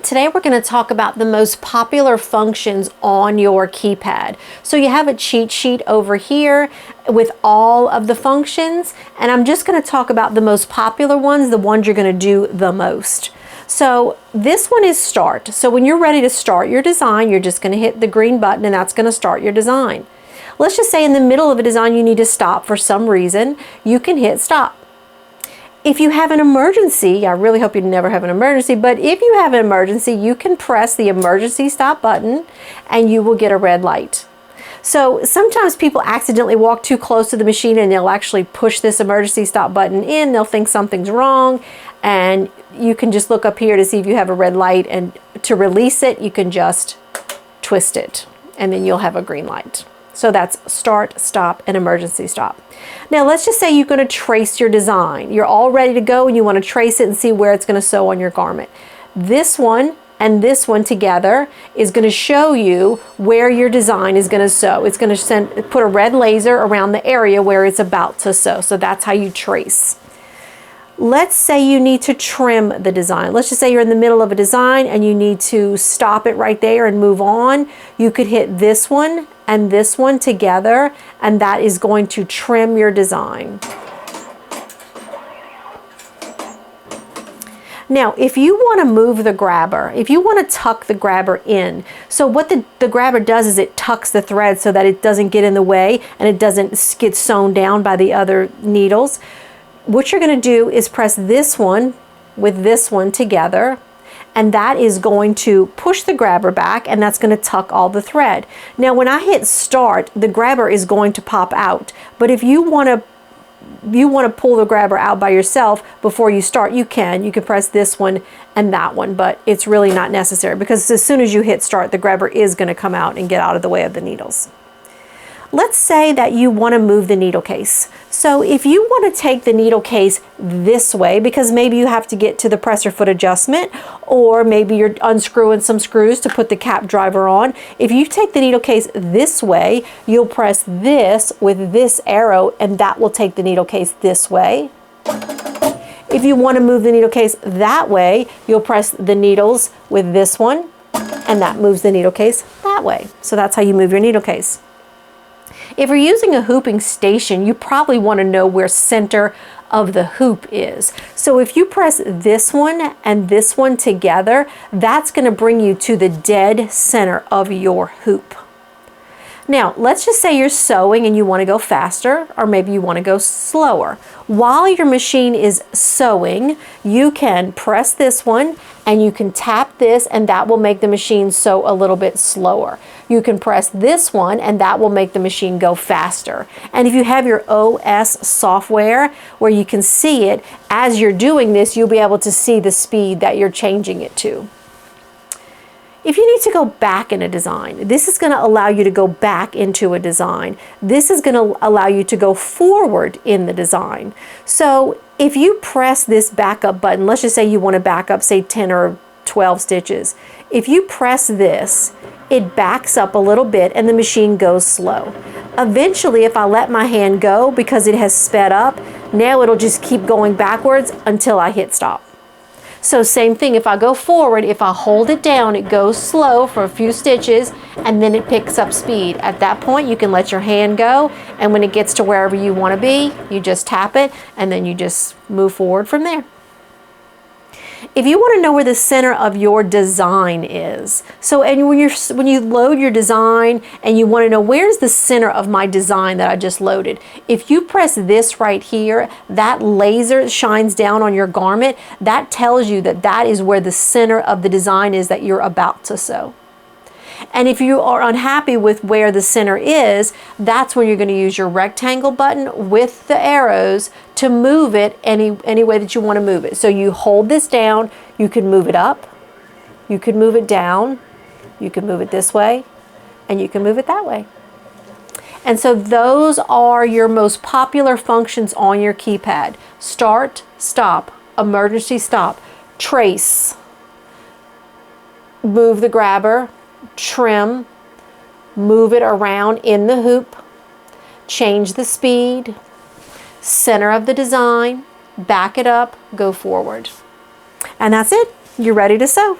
Today we're going to talk about the most popular functions on your keypad. So you have a cheat sheet over here with all of the functions, and I'm just going to talk about the most popular ones, the ones you're going to do the most. So this one is start. So when you're ready to start your design, you're just going to hit the green button and that's going to start your design. Let's just say in the middle of a design you need to stop for some reason, you can hit stop. If you have an emergency, I really hope you never have an emergency, but if you have an emergency, you can press the emergency stop button and you will get a red light. So sometimes people accidentally walk too close to the machine and they'll actually push this emergency stop button in. They'll think something's wrong, and you can just look up here to see if you have a red light, and to release it, you can just twist it and then you'll have a green light. So that's start, stop, and emergency stop. Now let's just say you're going to trace your design. You're all ready to go and you want to trace it and see where it's going to sew on your garment. This one and this one together is going to show you where your design is going to sew. It's going to put a red laser around the area where it's about to sew. So that's how you trace. Let's say you need to trim the design. Let's just say you're in the middle of a design and you need to stop it right there and move on. You could hit this one and this one together, and that is going to trim your design. Now, if you want to move the grabber, if you want to tuck the grabber in, so what the grabber does is it tucks the thread so that it doesn't get in the way and it doesn't get sewn down by the other needles. What you're going to do is press this one with this one together, and that is going to push the grabber back, and that's going to tuck all the thread. Now when I hit start, the grabber is going to pop out, but if you want to pull the grabber out by yourself before you start, you can press this one and that one, but it's really not necessary because as soon as you hit start, the grabber is going to come out and get out of the way of the needles. Let's say that you want to move the needle case. So if you want to take the needle case this way, because maybe you have to get to the presser foot adjustment, or maybe you're unscrewing some screws to put the cap driver on, if you take the needle case this way, you'll press this with this arrow and that will take the needle case this way. If you want to move the needle case that way, you'll press the needles with this one and that moves the needle case that way. So that's how you move your needle case. If you're using a hooping station, you probably want to know where center of the hoop is. So if you press this one and this one together, that's going to bring you to the dead center of your hoop. Now, let's just say you're sewing and you want to go faster, or maybe you want to go slower. While your machine is sewing, you can press this one and you can tap this, and that will make the machine sew a little bit slower. You can press this one and that will make the machine go faster. And if you have your OS software where you can see it, as you're doing this, you'll be able to see the speed that you're changing it to. If you need to go back in a design, this is going to allow you to go back into a design. This is going to allow you to go forward in the design. So if you press this backup button, let's just say you want to back up, say 10 or 12 stitches. If you press this, it backs up a little bit and the machine goes slow. Eventually, if I let my hand go because it has sped up, now it'll just keep going backwards until I hit stop. So same thing, if I go forward, if I hold it down, it goes slow for a few stitches and then it picks up speed. At that point, you can let your hand go, and when it gets to wherever you want to be, you just tap it and then you just move forward from there. If you want to know where the center of your design is, so and when you load your design and you want to know where's the center of my design that I just loaded, if you press this right here, that laser shines down on your garment, that tells you that that is where the center of the design is that you're about to sew. And if you are unhappy with where the center is, that's when you're going to use your rectangle button with the arrows to move it any way that you want to move it. So you hold this down, you can move it up, you can move it down, you can move it this way, and you can move it that way. And so those are your most popular functions on your keypad. Start, stop, emergency stop, trace, move the grabber, trim, move it around in the hoop, change the speed, center of the design, back it up, go forward. And that's it. You're ready to sew.